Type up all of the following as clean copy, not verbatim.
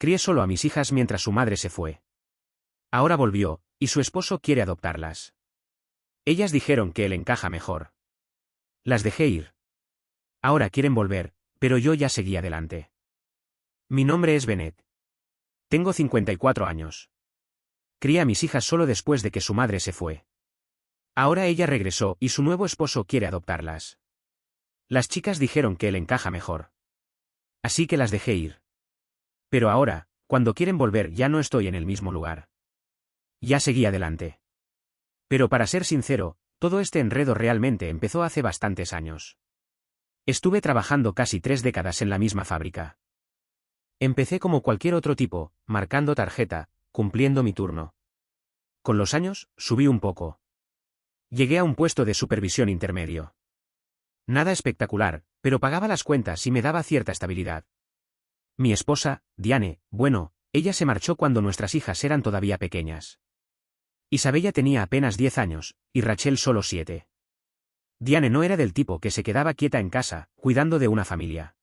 Crié solo a mis hijas mientras su madre se fue. Ahora volvió, y su esposo quiere adoptarlas. Ellas dijeron que él encaja mejor. Las dejé ir. Ahora quieren volver, pero yo ya seguí adelante. Mi nombre es Bennett. Tengo 54 años. Crié a mis hijas solo después de que su madre se fue. Ahora ella regresó y su nuevo esposo quiere adoptarlas. Las chicas dijeron que él encaja mejor. Así que las dejé ir. Pero ahora, cuando quieren volver ya no estoy en el mismo lugar. Ya seguí adelante. Pero para ser sincero, todo este enredo realmente empezó hace bastantes años. Estuve trabajando casi 3 décadas en la misma fábrica. Empecé como cualquier otro tipo, marcando tarjeta, cumpliendo mi turno. Con los años, subí un poco. Llegué a un puesto de supervisión intermedio. Nada espectacular, pero pagaba las cuentas y me daba cierta estabilidad. Mi esposa, Diane, bueno, ella se marchó cuando nuestras hijas eran todavía pequeñas. Isabella tenía apenas 10 años, y Rachel solo 7. Diane no era del tipo que se quedaba quieta en casa, cuidando de una familia.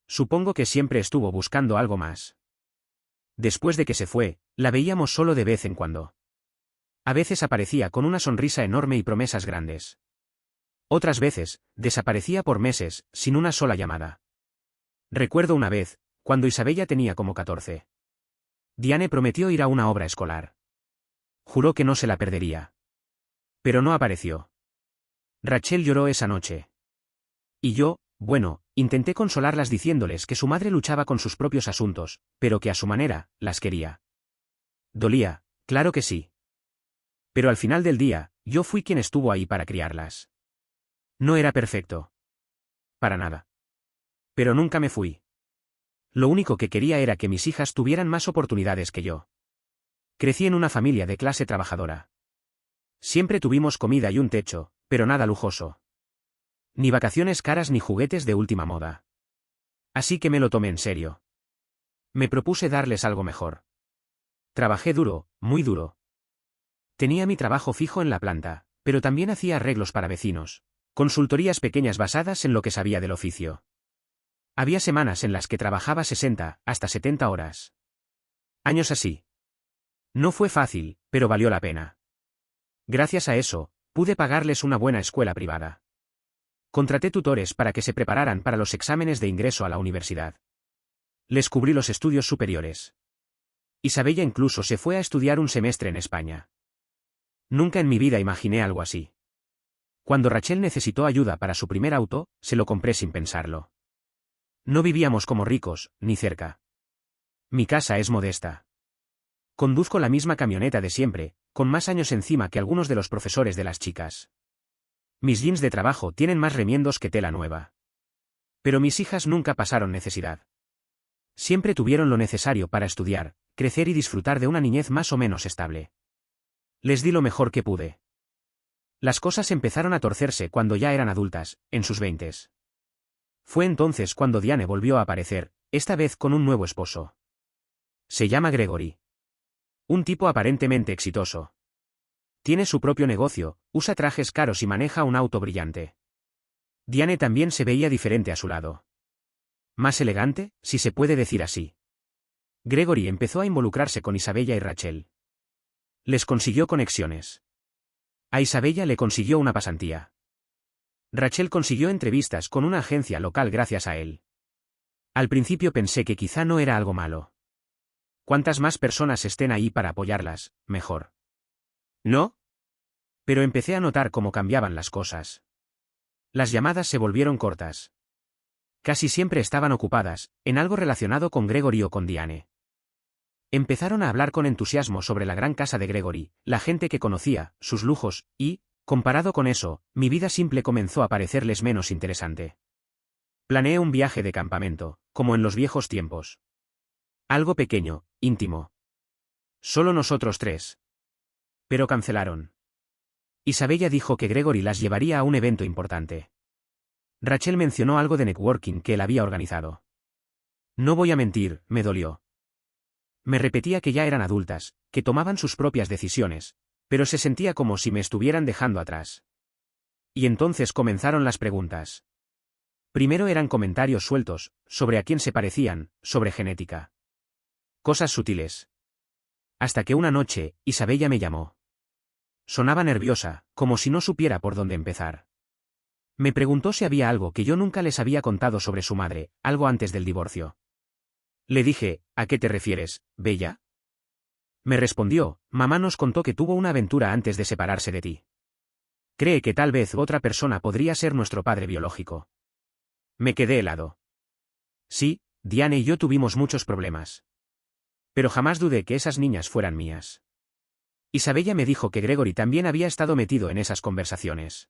Supongo que siempre estuvo buscando algo más. Después de que se fue, la veíamos solo de vez en cuando. A veces aparecía con una sonrisa enorme y promesas grandes. Otras veces, desaparecía por meses, sin una sola llamada. Recuerdo una vez, cuando Isabella tenía como 14. Diane prometió ir a una obra escolar. Juró que no se la perdería. Pero no apareció. Rachel lloró esa noche. Y yo, bueno, intenté consolarlas diciéndoles que su madre luchaba con sus propios asuntos, pero que a su manera, las quería. Dolía, claro que sí. Pero al final del día, yo fui quien estuvo ahí para criarlas. No era perfecto. Para nada. Pero nunca me fui. Lo único que quería era que mis hijas tuvieran más oportunidades que yo. Crecí en una familia de clase trabajadora. Siempre tuvimos comida y un techo, pero nada lujoso. Ni vacaciones caras ni juguetes de última moda. Así que me lo tomé en serio. Me propuse darles algo mejor. Trabajé duro, muy duro. Tenía mi trabajo fijo en la planta, pero también hacía arreglos para vecinos, consultorías pequeñas basadas en lo que sabía del oficio. Había semanas en las que trabajaba 60, hasta 70 horas. Años así. No fue fácil, pero valió la pena. Gracias a eso, pude pagarles una buena escuela privada. Contraté tutores para que se prepararan para los exámenes de ingreso a la universidad. Les cubrí los estudios superiores. Isabella incluso se fue a estudiar un semestre en España. Nunca en mi vida imaginé algo así. Cuando Rachel necesitó ayuda para su primer auto, se lo compré sin pensarlo. No vivíamos como ricos, ni cerca. Mi casa es modesta. Conduzco la misma camioneta de siempre, con más años encima que algunos de los profesores de las chicas. Mis jeans de trabajo tienen más remiendos que tela nueva. Pero mis hijas nunca pasaron necesidad. Siempre tuvieron lo necesario para estudiar, crecer y disfrutar de una niñez más o menos estable. Les di lo mejor que pude. Las cosas empezaron a torcerse cuando ya eran adultas, en sus 20s. Fue entonces cuando Diane volvió a aparecer, esta vez con un nuevo esposo. Se llama Gregory. Un tipo aparentemente exitoso. Tiene su propio negocio, usa trajes caros y maneja un auto brillante. Diane también se veía diferente a su lado. Más elegante, si se puede decir así. Gregory empezó a involucrarse con Isabella y Rachel. Les consiguió conexiones. A Isabella le consiguió una pasantía. Rachel consiguió entrevistas con una agencia local gracias a él. Al principio pensé que quizá no era algo malo. Cuantas más personas estén ahí para apoyarlas, mejor. ¿No? Pero empecé a notar cómo cambiaban las cosas. Las llamadas se volvieron cortas. Casi siempre estaban ocupadas, en algo relacionado con Gregory o con Diane. Empezaron a hablar con entusiasmo sobre la gran casa de Gregory, la gente que conocía, sus lujos, y, comparado con eso, mi vida simple comenzó a parecerles menos interesante. Planeé un viaje de campamento, como en los viejos tiempos. Algo pequeño, íntimo. Solo nosotros 3. Pero cancelaron. Isabella dijo que Gregory las llevaría a un evento importante. Rachel mencionó algo de networking que él había organizado. No voy a mentir, me dolió. Me repetía que ya eran adultas, que tomaban sus propias decisiones, pero se sentía como si me estuvieran dejando atrás. Y entonces comenzaron las preguntas. Primero eran comentarios sueltos, sobre a quién se parecían, sobre genética. Cosas sutiles. Hasta que una noche, Isabella me llamó. Sonaba nerviosa, como si no supiera por dónde empezar. Me preguntó si había algo que yo nunca les había contado sobre su madre, algo antes del divorcio. Le dije, ¿a qué te refieres, Bella? Me respondió, mamá nos contó que tuvo una aventura antes de separarse de ti. Cree que tal vez otra persona podría ser nuestro padre biológico. Me quedé helado. Sí, Diane y yo tuvimos muchos problemas. Pero jamás dudé que esas niñas fueran mías. Isabella me dijo que Gregory también había estado metido en esas conversaciones.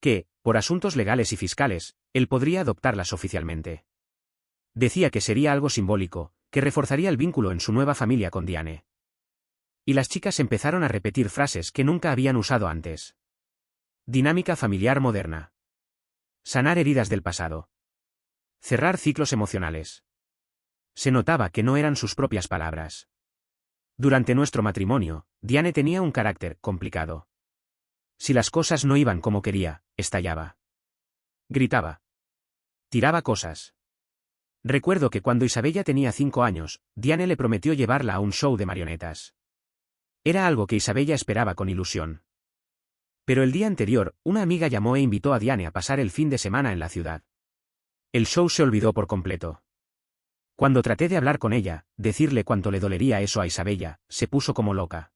Que, por asuntos legales y fiscales, él podría adoptarlas oficialmente. Decía que sería algo simbólico, que reforzaría el vínculo en su nueva familia con Diane. Y las chicas empezaron a repetir frases que nunca habían usado antes. Dinámica familiar moderna. Sanar heridas del pasado. Cerrar ciclos emocionales. Se notaba que no eran sus propias palabras. Durante nuestro matrimonio, Diane tenía un carácter complicado. Si las cosas no iban como quería, estallaba. Gritaba. Tiraba cosas. Recuerdo que cuando Isabella tenía 5 años, Diane le prometió llevarla a un show de marionetas. Era algo que Isabella esperaba con ilusión. Pero el día anterior, una amiga llamó e invitó a Diane a pasar el fin de semana en la ciudad. El show se olvidó por completo. Cuando traté de hablar con ella, decirle cuánto le dolería eso a Isabella, se puso como loca.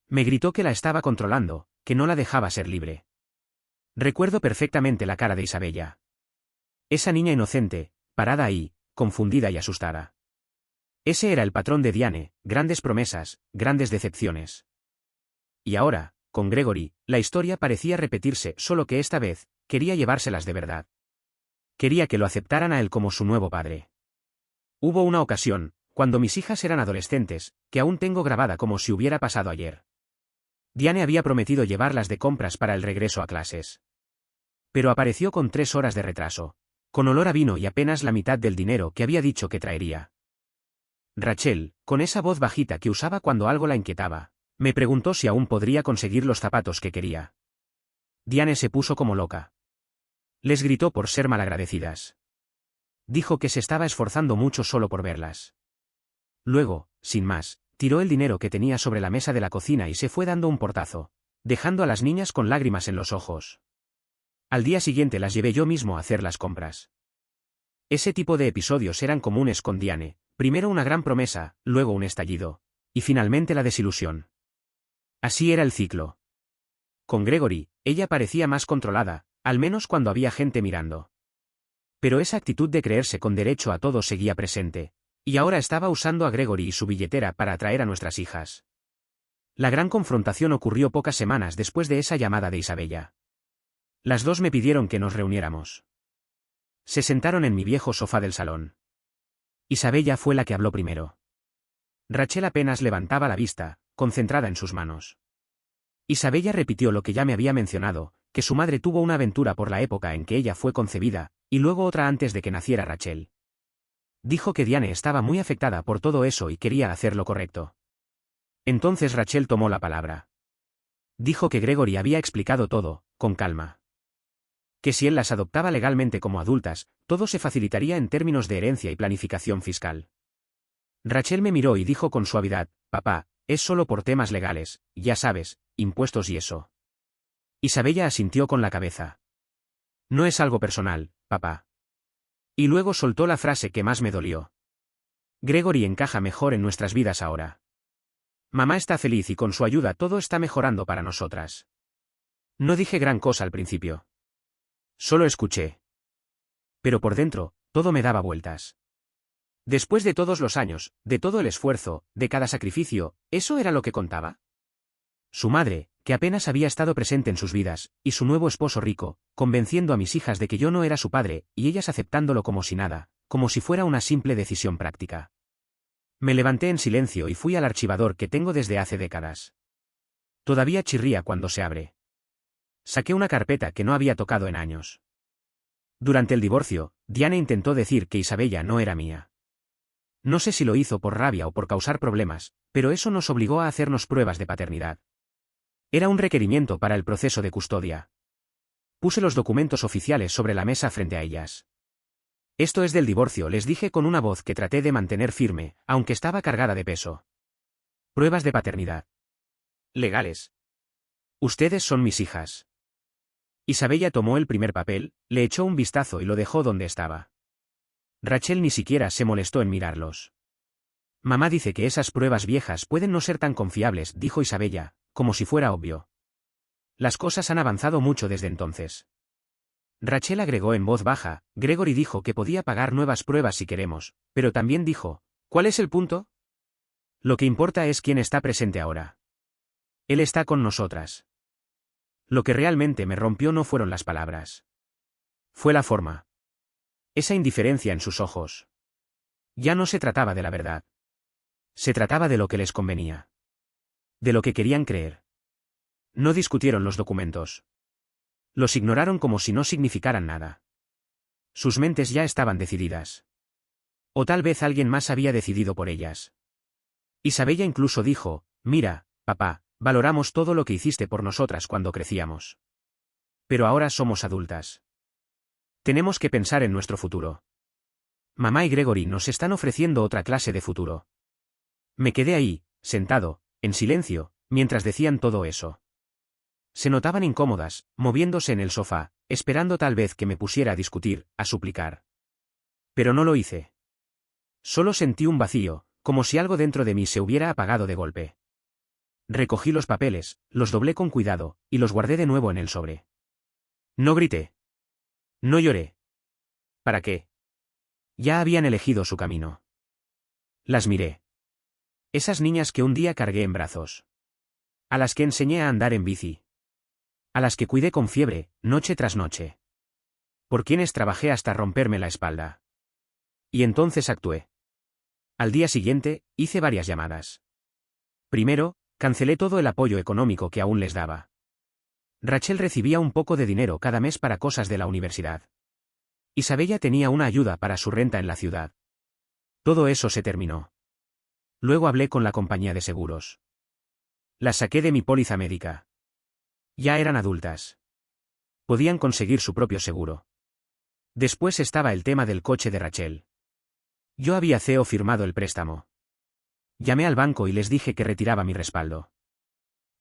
Me gritó que la estaba controlando, que no la dejaba ser libre. Recuerdo perfectamente la cara de Isabella. Esa niña inocente, parada ahí, confundida y asustada. Ese era el patrón de Diane, grandes promesas, grandes decepciones. Y ahora, con Gregory, la historia parecía repetirse, solo que esta vez, quería llevárselas de verdad. Quería que lo aceptaran a él como su nuevo padre. Hubo una ocasión, cuando mis hijas eran adolescentes, que aún tengo grabada como si hubiera pasado ayer. Diane había prometido llevarlas de compras para el regreso a clases. Pero apareció con 3 horas de retraso, con olor a vino y apenas la mitad del dinero que había dicho que traería. Rachel, con esa voz bajita que usaba cuando algo la inquietaba, me preguntó si aún podría conseguir los zapatos que quería. Diane se puso como loca. Les gritó por ser malagradecidas. Dijo que se estaba esforzando mucho solo por verlas. Luego, sin más, tiró el dinero que tenía sobre la mesa de la cocina y se fue dando un portazo, dejando a las niñas con lágrimas en los ojos. Al día siguiente las llevé yo mismo a hacer las compras. Ese tipo de episodios eran comunes con Diane, primero una gran promesa, luego un estallido, y finalmente la desilusión. Así era el ciclo. Con Gregory, ella parecía más controlada, al menos cuando había gente mirando. Pero esa actitud de creerse con derecho a todo seguía presente, y ahora estaba usando a Gregory y su billetera para atraer a nuestras hijas. La gran confrontación ocurrió pocas semanas después de esa llamada de Isabella. Las dos me pidieron que nos reuniéramos. Se sentaron en mi viejo sofá del salón. Isabella fue la que habló primero. Rachel apenas levantaba la vista, concentrada en sus manos. Isabella repitió lo que ya me había mencionado, que su madre tuvo una aventura por la época en que ella fue concebida, y luego otra antes de que naciera Rachel. Dijo que Diane estaba muy afectada por todo eso y quería hacer lo correcto. Entonces Rachel tomó la palabra. Dijo que Gregory había explicado todo, con calma. Que si él las adoptaba legalmente como adultas, todo se facilitaría en términos de herencia y planificación fiscal. Rachel me miró y dijo con suavidad, papá, es solo por temas legales, ya sabes, impuestos y eso. Isabella asintió con la cabeza. No es algo personal, papá. Y luego soltó la frase que más me dolió. Gregory encaja mejor en nuestras vidas ahora. Mamá está feliz y con su ayuda todo está mejorando para nosotras. No dije gran cosa al principio. Solo escuché. Pero por dentro, todo me daba vueltas. Después de todos los años, de todo el esfuerzo, de cada sacrificio, ¿eso era lo que contaba? Su madre, que apenas había estado presente en sus vidas, y su nuevo esposo rico, convenciendo a mis hijas de que yo no era su padre, y ellas aceptándolo como si nada, como si fuera una simple decisión práctica. Me levanté en silencio y fui al archivador que tengo desde hace décadas. Todavía chirría cuando se abre. Saqué una carpeta que no había tocado en años. Durante el divorcio, Diane intentó decir que Isabella no era mía. No sé si lo hizo por rabia o por causar problemas, pero eso nos obligó a hacernos pruebas de paternidad. Era un requerimiento para el proceso de custodia. Puse los documentos oficiales sobre la mesa frente a ellas. Esto es del divorcio, les dije con una voz que traté de mantener firme, aunque estaba cargada de peso. Pruebas de paternidad. Legales. Ustedes son mis hijas. Isabella tomó el primer papel, le echó un vistazo y lo dejó donde estaba. Rachel ni siquiera se molestó en mirarlos. Mamá dice que esas pruebas viejas pueden no ser tan confiables, dijo Isabella, como si fuera obvio. Las cosas han avanzado mucho desde entonces. Rachel agregó en voz baja, Gregory dijo que podía pagar nuevas pruebas si queremos, pero también dijo, ¿cuál es el punto? Lo que importa es quién está presente ahora. Él está con nosotras. Lo que realmente me rompió no fueron las palabras. Fue la forma. Esa indiferencia en sus ojos. Ya no se trataba de la verdad. Se trataba de lo que les convenía. De lo que querían creer. No discutieron los documentos. Los ignoraron como si no significaran nada. Sus mentes ya estaban decididas. O tal vez alguien más había decidido por ellas. Isabella incluso dijo, mira, papá, valoramos todo lo que hiciste por nosotras cuando crecíamos. Pero ahora somos adultas. Tenemos que pensar en nuestro futuro. Mamá y Gregory nos están ofreciendo otra clase de futuro. Me quedé ahí, sentado, en silencio, mientras decían todo eso. Se notaban incómodas, moviéndose en el sofá, esperando tal vez que me pusiera a discutir, a suplicar. Pero no lo hice. Solo sentí un vacío, como si algo dentro de mí se hubiera apagado de golpe. Recogí los papeles, los doblé con cuidado, y los guardé de nuevo en el sobre. No grité. No lloré. ¿Para qué? Ya habían elegido su camino. Las miré. Esas niñas que un día cargué en brazos. A las que enseñé a andar en bici. A las que cuidé con fiebre, noche tras noche. Por quienes trabajé hasta romperme la espalda. Y entonces actué. Al día siguiente, hice varias llamadas. Primero, cancelé todo el apoyo económico que aún les daba. Rachel recibía un poco de dinero cada mes para cosas de la universidad. Isabella tenía una ayuda para su renta en la ciudad. Todo eso se terminó. Luego hablé con la compañía de seguros. Las saqué de mi póliza médica. Ya eran adultas. Podían conseguir su propio seguro. Después estaba el tema del coche de Rachel. Yo había firmado el préstamo. Llamé al banco y les dije que retiraba mi respaldo.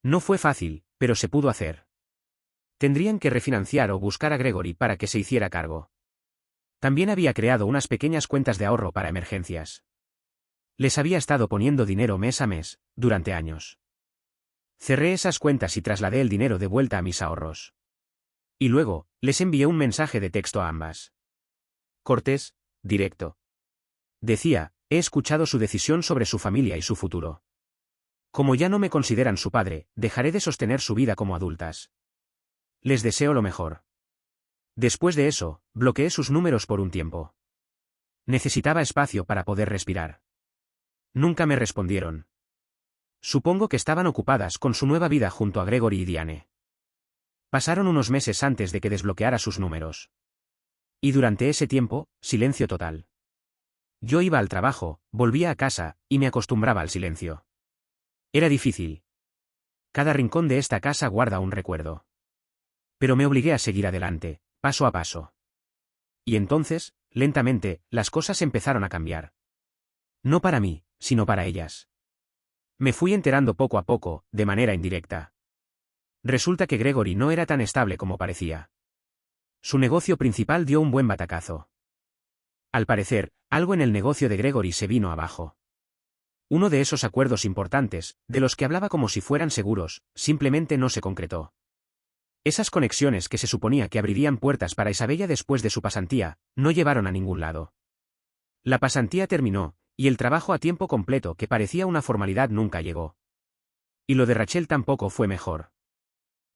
No fue fácil, pero se pudo hacer. Tendrían que refinanciar o buscar a Gregory para que se hiciera cargo. También había creado unas pequeñas cuentas de ahorro para emergencias. Les había estado poniendo dinero mes a mes, durante años. Cerré esas cuentas y trasladé el dinero de vuelta a mis ahorros. Y luego, les envié un mensaje de texto a ambas. Cortés, directo. Decía, he escuchado su decisión sobre su familia y su futuro. Como ya no me consideran su padre, dejaré de sostener su vida como adultas. Les deseo lo mejor. Después de eso, bloqueé sus números por un tiempo. Necesitaba espacio para poder respirar. Nunca me respondieron. Supongo que estaban ocupadas con su nueva vida junto a Gregory y Diane. Pasaron unos meses antes de que desbloqueara sus números. Y durante ese tiempo, silencio total. Yo iba al trabajo, volvía a casa, y me acostumbraba al silencio. Era difícil. Cada rincón de esta casa guarda un recuerdo. Pero me obligué a seguir adelante, paso a paso. Y entonces, lentamente, las cosas empezaron a cambiar. No para mí, sino para ellas. Me fui enterando poco a poco, de manera indirecta. Resulta que Gregory no era tan estable como parecía. Su negocio principal dio un buen batacazo. Al parecer, algo en el negocio de Gregory se vino abajo. Uno de esos acuerdos importantes, de los que hablaba como si fueran seguros, simplemente no se concretó. Esas conexiones que se suponía que abrirían puertas para Isabella después de su pasantía, no llevaron a ningún lado. La pasantía terminó, y el trabajo a tiempo completo que parecía una formalidad nunca llegó. Y lo de Rachel tampoco fue mejor.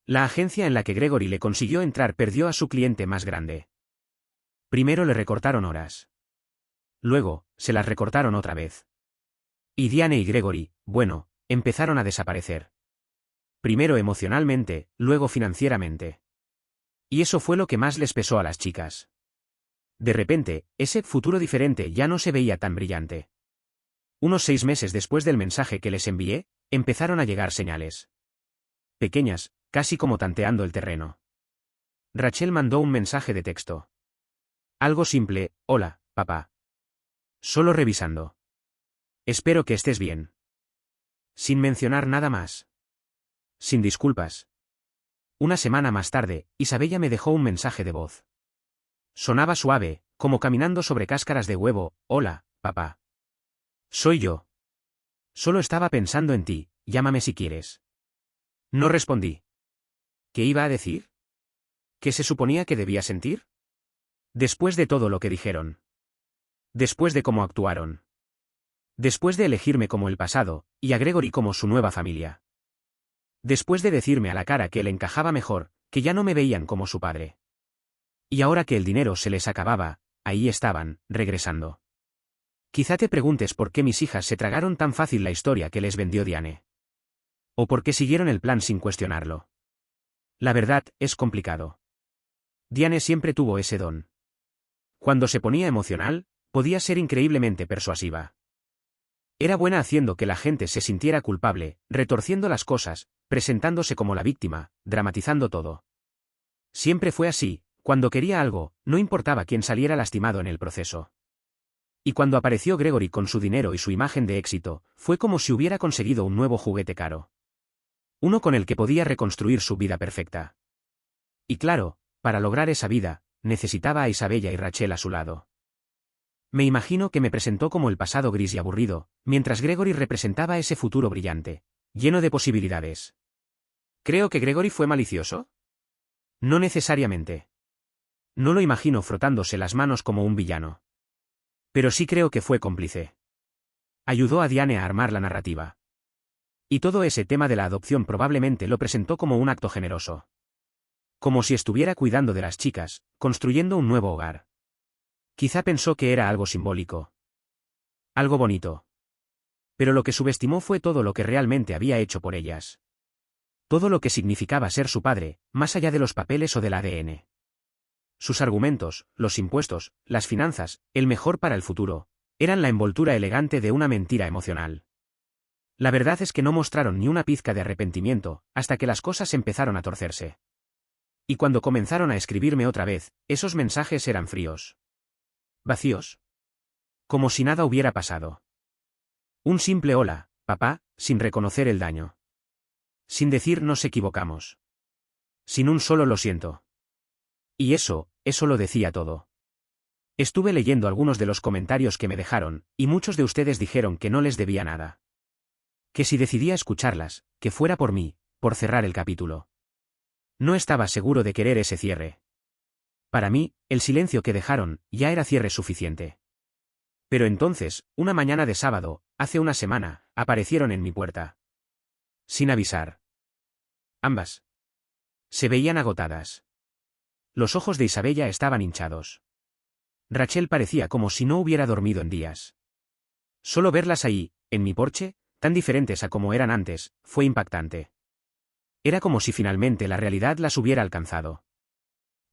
La agencia en la que Gregory le consiguió entrar perdió a su cliente más grande. Primero le recortaron horas. Luego, se las recortaron otra vez. Y Diane y Gregory, bueno, empezaron a desaparecer. Primero emocionalmente, luego financieramente. Y eso fue lo que más les pesó a las chicas. De repente, ese futuro diferente ya no se veía tan brillante. Unos 6 meses después del mensaje que les envié, empezaron a llegar señales. Pequeñas, casi como tanteando el terreno. Rachel mandó un mensaje de texto. Algo simple, hola, papá. Solo revisando. Espero que estés bien. Sin mencionar nada más. Sin disculpas. Una semana más tarde, Isabella me dejó un mensaje de voz. Sonaba suave, como caminando sobre cáscaras de huevo. Hola, papá. Soy yo. Solo estaba pensando en ti, llámame si quieres. No respondí. ¿Qué iba a decir? ¿Qué se suponía que debía sentir? Después de todo lo que dijeron. Después de cómo actuaron. Después de elegirme como el pasado, y a Gregory como su nueva familia. Después de decirme a la cara que él encajaba mejor, que ya no me veían como su padre. Y ahora que el dinero se les acababa, ahí estaban, regresando. Quizá te preguntes por qué mis hijas se tragaron tan fácil la historia que les vendió Diane. O por qué siguieron el plan sin cuestionarlo. La verdad, es complicado. Diane siempre tuvo ese don. Cuando se ponía emocional, podía ser increíblemente persuasiva. Era buena haciendo que la gente se sintiera culpable, retorciendo las cosas, presentándose como la víctima, dramatizando todo. Siempre fue así, cuando quería algo, no importaba quién saliera lastimado en el proceso. Y cuando apareció Gregory con su dinero y su imagen de éxito, fue como si hubiera conseguido un nuevo juguete caro. Uno con el que podía reconstruir su vida perfecta. Y claro, para lograr esa vida, necesitaba a Isabella y Rachel a su lado. Me imagino que me presentó como el pasado gris y aburrido, mientras Gregory representaba ese futuro brillante, lleno de posibilidades. ¿Creo que Gregory fue malicioso? No necesariamente. No lo imagino frotándose las manos como un villano. Pero sí creo que fue cómplice. Ayudó a Diane a armar la narrativa. Y todo ese tema de la adopción probablemente lo presentó como un acto generoso. Como si estuviera cuidando de las chicas, construyendo un nuevo hogar. Quizá pensó que era algo simbólico. Algo bonito. Pero lo que subestimó fue todo lo que realmente había hecho por ellas. Todo lo que significaba ser su padre, más allá de los papeles o del ADN. Sus argumentos, los impuestos, las finanzas, el mejor para el futuro, eran la envoltura elegante de una mentira emocional. La verdad es que no mostraron ni una pizca de arrepentimiento, hasta que las cosas empezaron a torcerse. Y cuando comenzaron a escribirme otra vez, esos mensajes eran fríos. Vacíos. Como si nada hubiera pasado. Un simple hola, papá, sin reconocer el daño. Sin decir nos equivocamos. Sin un solo lo siento. Y eso lo decía todo. Estuve leyendo algunos de los comentarios que me dejaron, y muchos de ustedes dijeron que no les debía nada. Que si decidía escucharlas, que fuera por mí, por cerrar el capítulo. No estaba seguro de querer ese cierre. Para mí, el silencio que dejaron, ya era cierre suficiente. Pero entonces, una mañana de sábado, hace una semana, aparecieron en mi puerta. Sin avisar. Ambas. Se veían agotadas. Los ojos de Isabella estaban hinchados. Rachel parecía como si no hubiera dormido en días. Solo verlas ahí, en mi porche, tan diferentes a como eran antes, fue impactante. Era como si finalmente la realidad las hubiera alcanzado.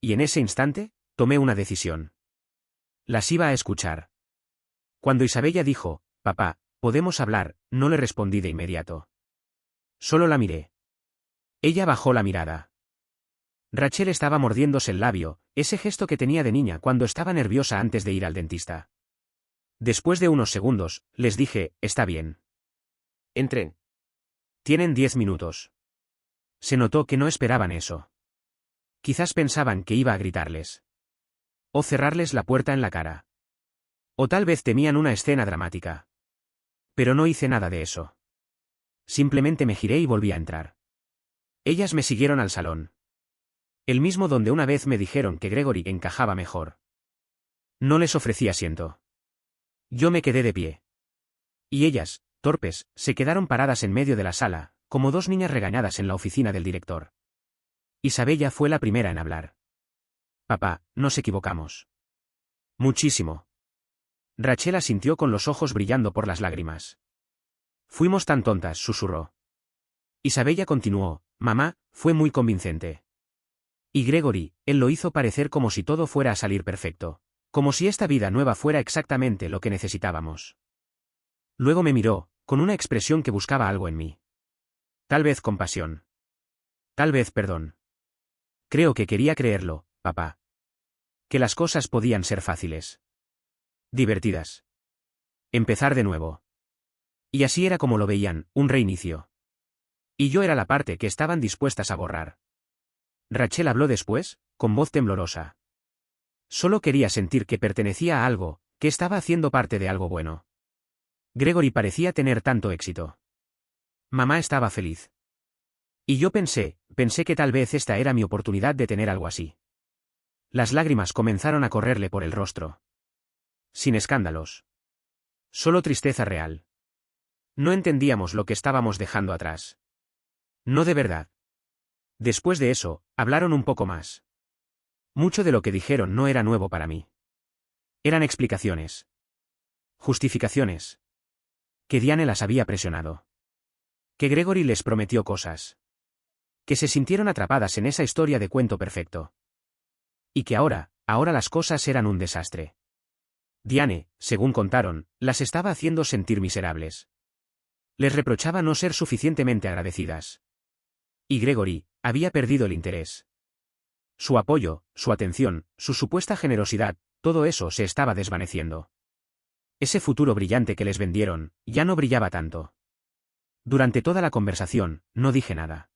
Y en ese instante, tomé una decisión. Las iba a escuchar. Cuando Isabella dijo, papá, ¿podemos hablar?, no le respondí de inmediato. Solo la miré. Ella bajó la mirada. Rachel estaba mordiéndose el labio, ese gesto que tenía de niña cuando estaba nerviosa antes de ir al dentista. Después de unos segundos, les dije, está bien. Entren. Tienen 10 minutos. Se notó que no esperaban eso. Quizás pensaban que iba a gritarles. O cerrarles la puerta en la cara. O tal vez temían una escena dramática. Pero no hice nada de eso. Simplemente me giré y volví a entrar. Ellas me siguieron al salón. El mismo donde una vez me dijeron que Gregory encajaba mejor. No les ofrecí asiento. Yo me quedé de pie. Y ellas, torpes, se quedaron paradas en medio de la sala, como dos niñas regañadas en la oficina del director. Isabella fue la primera en hablar. Papá, nos equivocamos. Muchísimo. Rachel asintió con los ojos brillando por las lágrimas. Fuimos tan tontas, susurró. Isabella continuó, mamá, fue muy convincente. Y Gregory, él lo hizo parecer como si todo fuera a salir perfecto. Como si esta vida nueva fuera exactamente lo que necesitábamos. Luego me miró, con una expresión que buscaba algo en mí. Tal vez compasión. Tal vez perdón. Creo que quería creerlo, papá. Que las cosas podían ser fáciles. Divertidas. Empezar de nuevo. Y así era como lo veían, un reinicio. Y yo era la parte que estaban dispuestas a borrar. Rachel habló después, con voz temblorosa. Solo quería sentir que pertenecía a algo, que estaba haciendo parte de algo bueno. Gregory parecía tener tanto éxito. Mamá estaba feliz. Y yo pensé que tal vez esta era mi oportunidad de tener algo así. Las lágrimas comenzaron a correrle por el rostro. Sin escándalos. Solo tristeza real. No entendíamos lo que estábamos dejando atrás. No de verdad. Después de eso, hablaron un poco más. Mucho de lo que dijeron no era nuevo para mí. Eran explicaciones. Justificaciones. Que Diane las había presionado. Que Gregory les prometió cosas. Que se sintieron atrapadas en esa historia de cuento perfecto. Y que ahora las cosas eran un desastre. Diane, según contaron, las estaba haciendo sentir miserables. Les reprochaba no ser suficientemente agradecidas. Y Gregory había perdido el interés. Su apoyo, su atención, su supuesta generosidad, todo eso se estaba desvaneciendo. Ese futuro brillante que les vendieron, ya no brillaba tanto. Durante toda la conversación, no dije nada.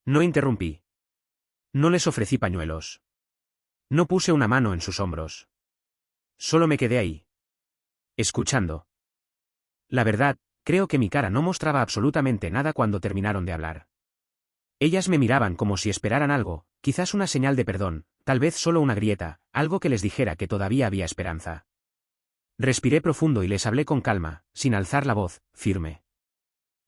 No interrumpí. No les ofrecí pañuelos. No puse una mano en sus hombros. Solo me quedé ahí. Escuchando. La verdad, creo que mi cara no mostraba absolutamente nada cuando terminaron de hablar. Ellas me miraban como si esperaran algo, quizás una señal de perdón, tal vez solo una grieta, algo que les dijera que todavía había esperanza. Respiré profundo y les hablé con calma, sin alzar la voz, firme.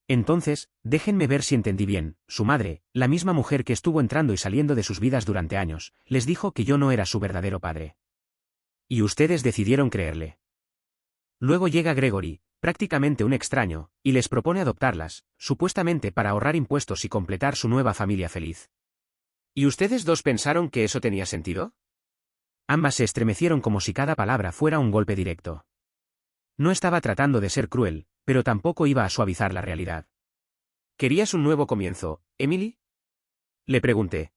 Entonces, déjenme ver si entendí bien, su madre, la misma mujer que estuvo entrando y saliendo de sus vidas durante años, les dijo que yo no era su verdadero padre. Y ustedes decidieron creerle. Luego llega Gregory, prácticamente un extraño, y les propone adoptarlas, supuestamente para ahorrar impuestos y completar su nueva familia feliz. ¿Y ustedes dos pensaron que eso tenía sentido? Ambas se estremecieron como si cada palabra fuera un golpe directo. No estaba tratando de ser cruel, pero tampoco iba a suavizar la realidad. ¿Querías un nuevo comienzo, Emily? Le pregunté.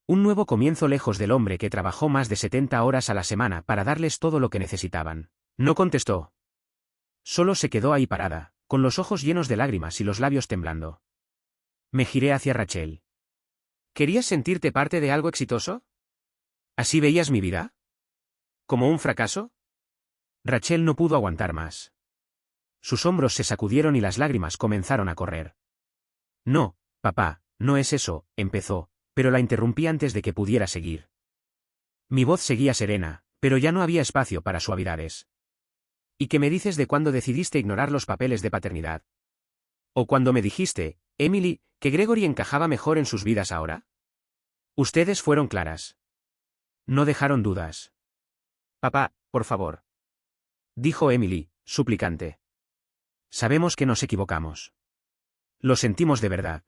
Un nuevo comienzo lejos del hombre que trabajó más de 70 horas a la semana para darles todo lo que necesitaban. No contestó. Solo se quedó ahí parada, con los ojos llenos de lágrimas y los labios temblando. Me giré hacia Rachel. ¿Querías sentirte parte de algo exitoso? ¿Así veías mi vida? ¿Como un fracaso? Rachel no pudo aguantar más. Sus hombros se sacudieron y las lágrimas comenzaron a correr. No, papá, no es eso, empezó, pero la interrumpí antes de que pudiera seguir. Mi voz seguía serena, pero ya no había espacio para suavidades. ¿Y qué me dices de cuando decidiste ignorar los papeles de paternidad? ¿O cuando me dijiste, Emily, que Gregory encajaba mejor en sus vidas ahora? Ustedes fueron claras. No dejaron dudas. Papá, por favor. Dijo Emily, suplicante. Sabemos que nos equivocamos. Lo sentimos de verdad.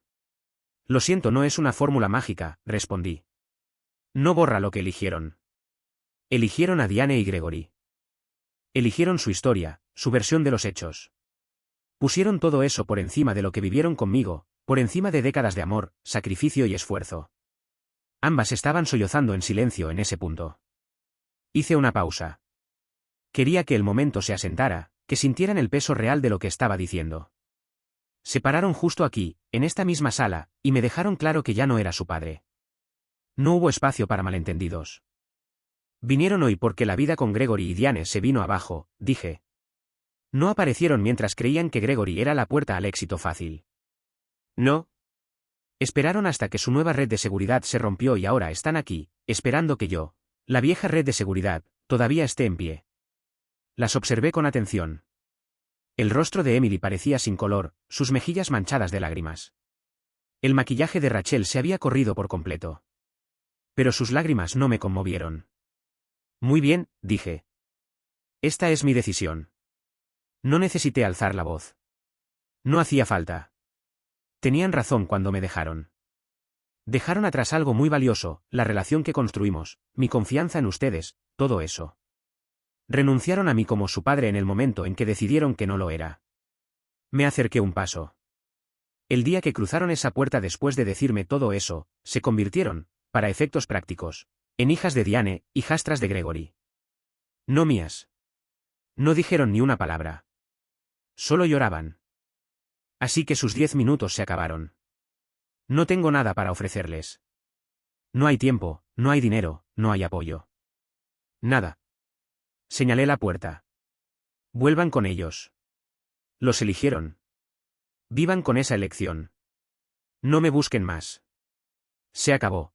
Lo siento, no es una fórmula mágica, respondí. No borra lo que eligieron. Eligieron a Diane y Gregory. Eligieron su historia, su versión de los hechos. Pusieron todo eso por encima de lo que vivieron conmigo, por encima de décadas de amor, sacrificio y esfuerzo. Ambas estaban sollozando en silencio en ese punto. Hice una pausa. Quería que el momento se asentara, que sintieran el peso real de lo que estaba diciendo. Se pararon justo aquí, en esta misma sala, y me dejaron claro que ya no era su padre. No hubo espacio para malentendidos. Vinieron hoy porque la vida con Gregory y Diane se vino abajo, dije. No aparecieron mientras creían que Gregory era la puerta al éxito fácil. No. Esperaron hasta que su nueva red de seguridad se rompió y ahora están aquí, esperando que yo, la vieja red de seguridad, todavía esté en pie. Las observé con atención. El rostro de Emily parecía sin color, sus mejillas manchadas de lágrimas. El maquillaje de Rachel se había corrido por completo. Pero sus lágrimas no me conmovieron. Muy bien, dije. Esta es mi decisión. No necesité alzar la voz. No hacía falta. Tenían razón cuando me dejaron. Dejaron atrás algo muy valioso, la relación que construimos, mi confianza en ustedes, todo eso. Renunciaron a mí como su padre en el momento en que decidieron que no lo era. Me acerqué un paso. El día que cruzaron esa puerta después de decirme todo eso, se convirtieron, para efectos prácticos, En hijas de Diane, hijastras de Gregory. No mías. No dijeron ni una palabra. Solo lloraban. Así que sus 10 minutos se acabaron. No tengo nada para ofrecerles. No hay tiempo, no hay dinero, no hay apoyo. Nada. Señalé la puerta. Vuelvan con ellos. Los eligieron. Vivan con esa elección. No me busquen más. Se acabó.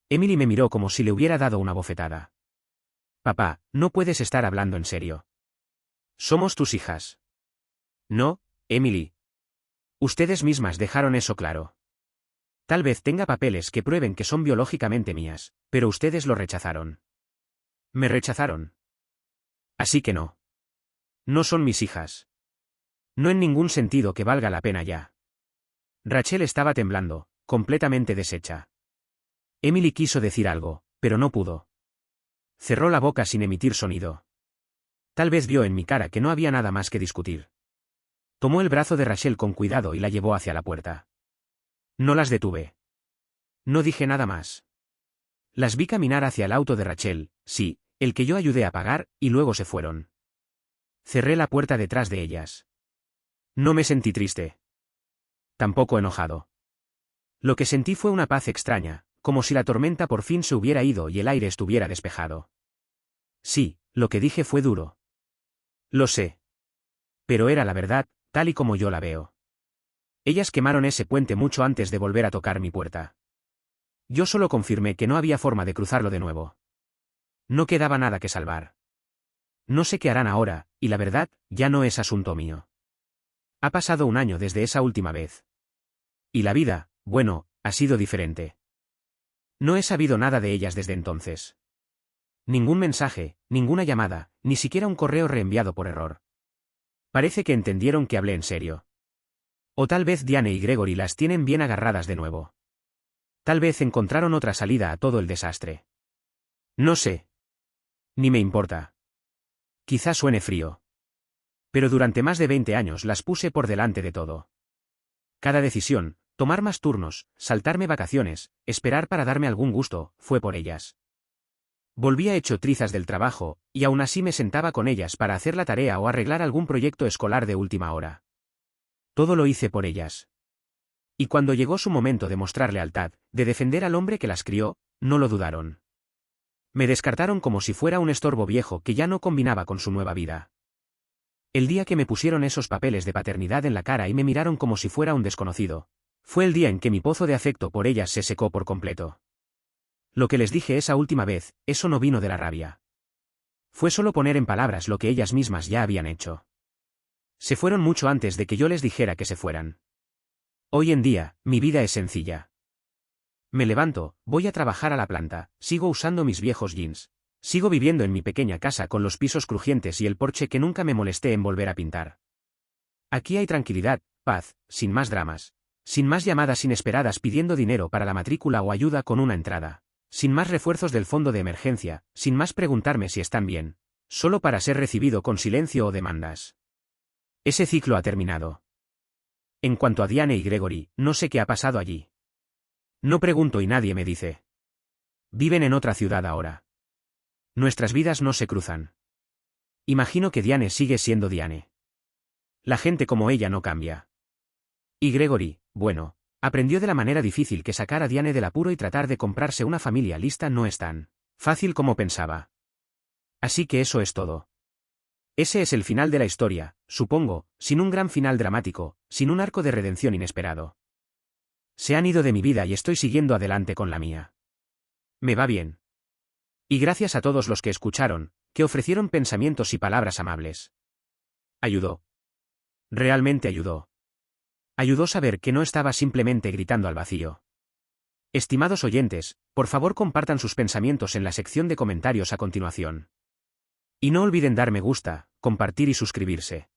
Emily me miró como si le hubiera dado una bofetada. Papá, no puedes estar hablando en serio. Somos tus hijas. No, Emily. Ustedes mismas dejaron eso claro. Tal vez tenga papeles que prueben que son biológicamente mías, pero ustedes lo rechazaron. Me rechazaron. Así que no. No son mis hijas. No en ningún sentido que valga la pena ya. Rachel estaba temblando, completamente deshecha. Emily quiso decir algo, pero no pudo. Cerró la boca sin emitir sonido. Tal vez vio en mi cara que no había nada más que discutir. Tomó el brazo de Rachel con cuidado y la llevó hacia la puerta. No las detuve. No dije nada más. Las vi caminar hacia el auto de Rachel, sí, el que yo ayudé a pagar, y luego se fueron. Cerré la puerta detrás de ellas. No me sentí triste. Tampoco enojado. Lo que sentí fue una paz extraña, como si la tormenta por fin se hubiera ido y el aire estuviera despejado. Sí, lo que dije fue duro. Lo sé. Pero era la verdad, tal y como yo la veo. Ellas quemaron ese puente mucho antes de volver a tocar mi puerta. Yo solo confirmé que no había forma de cruzarlo de nuevo. No quedaba nada que salvar. No sé qué harán ahora, y la verdad, ya no es asunto mío. Ha pasado un año desde esa última vez. Y la vida, bueno, ha sido diferente. No he sabido nada de ellas desde entonces. Ningún mensaje, ninguna llamada, ni siquiera un correo reenviado por error. Parece que entendieron que hablé en serio. O tal vez Diane y Gregory las tienen bien agarradas de nuevo. Tal vez encontraron otra salida a todo el desastre. No sé. Ni me importa. Quizá suene frío. Pero durante más de 20 años las puse por delante de todo. Cada decisión, tomar más turnos, saltarme vacaciones, esperar para darme algún gusto, fue por ellas. Volvía hecho trizas del trabajo, y aún así me sentaba con ellas para hacer la tarea o arreglar algún proyecto escolar de última hora. Todo lo hice por ellas. Y cuando llegó su momento de mostrar lealtad, de defender al hombre que las crió, no lo dudaron. Me descartaron como si fuera un estorbo viejo que ya no combinaba con su nueva vida. El día que me pusieron esos papeles de paternidad en la cara y me miraron como si fuera un desconocido, fue el día en que mi pozo de afecto por ellas se secó por completo. Lo que les dije esa última vez, eso no vino de la rabia. Fue solo poner en palabras lo que ellas mismas ya habían hecho. Se fueron mucho antes de que yo les dijera que se fueran. Hoy en día, mi vida es sencilla. Me levanto, voy a trabajar a la planta, sigo usando mis viejos jeans. Sigo viviendo en mi pequeña casa con los pisos crujientes y el porche que nunca me molesté en volver a pintar. Aquí hay tranquilidad, paz, sin más dramas. Sin más llamadas inesperadas pidiendo dinero para la matrícula o ayuda con una entrada. Sin más refuerzos del fondo de emergencia, sin más preguntarme si están bien. Solo para ser recibido con silencio o demandas. Ese ciclo ha terminado. En cuanto a Diane y Gregory, no sé qué ha pasado allí. No pregunto y nadie me dice. Viven en otra ciudad ahora. Nuestras vidas no se cruzan. Imagino que Diane sigue siendo Diane. La gente como ella no cambia. Y Gregory, bueno, aprendió de la manera difícil que sacar a Diane del apuro y tratar de comprarse una familia lista no es tan fácil como pensaba. Así que eso es todo. Ese es el final de la historia, supongo, sin un gran final dramático, sin un arco de redención inesperado. Se han ido de mi vida y estoy siguiendo adelante con la mía. Me va bien. Y gracias a todos los que escucharon, que ofrecieron pensamientos y palabras amables. Ayudó. Realmente ayudó. Ayudó saber que no estaba simplemente gritando al vacío. Estimados oyentes, por favor compartan sus pensamientos en la sección de comentarios a continuación. Y no olviden dar me gusta, compartir y suscribirse.